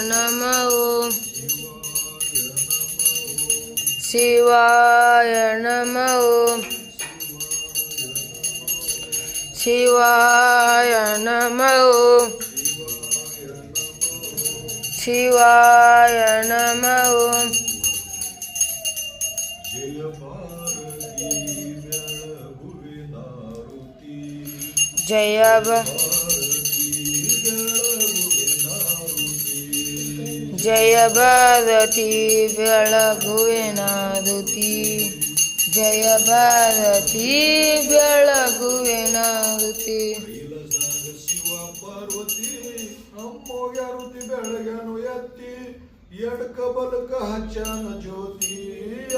ನಮಃ ಶಿವಾಯ ನಮಃ ಶಿವಾಯ ನಮಃ ಶಿವಾಯ ನಮಃ ಜಯ ಜಯ ಭಾರತಿ ಬೆಳಗುವಿನ ಋತಿ ಜಯ ಭಾರತಿ ಬೆಳಗುವಿನ ಋತಿ ಶಿವ ಪಾರ್ವತಿ ಅಮ್ಮೋಗ್ಯ ಋತಿ ಬೆಳಗನು ಎತ್ತಿ ಎಡ್ಕ ಬಲಕ ಹಚ್ಚನ ಜ್ಯೋತಿ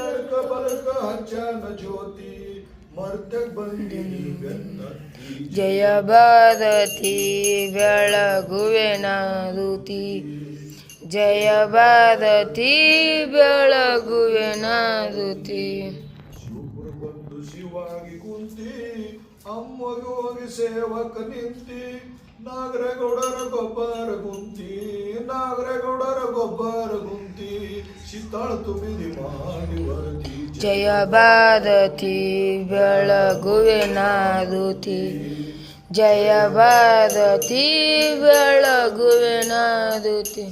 ಎಡ್ಕ ಬಲಕ ಹಚ್ಚನ ಜ್ಯೋತಿ ಮರ್ತಕ್ ಬಂದಿನಿ ಬೆನ್ನತ್ತಿ ಜಯ ಭಾರತಿ ಬೆಳಗುವಿನ ಋತಿ ಜಯ ಭಾರತಿ ಬೆಳಗುವಿನ ಋತಿ ಶಿವಪುರ ಬಂದು ಶಿವಾಗಿ ಕುಂತಿ ಅಮ್ಮಗೆ ಹೋಗಿ ಸೇವಕ ನಿಂತಿ ನಾಗರಗೌಡರ ಗೊಬ್ಬರ ಗುಂತಿ ನಾಗರಗೌಡರ ಗೊಬ್ಬರ ಗುಂತಿ ಶಿತಾಳ ತುಮಿದಿ ಮಾಡಿ ವರದಿ ಜಯ ಭಾರತಿ ಬೆಳಗುವಿನ ಋತಿ ಜಯ ಭಾರತಿ ಬೆಳಗುವಿನ ಋತಿ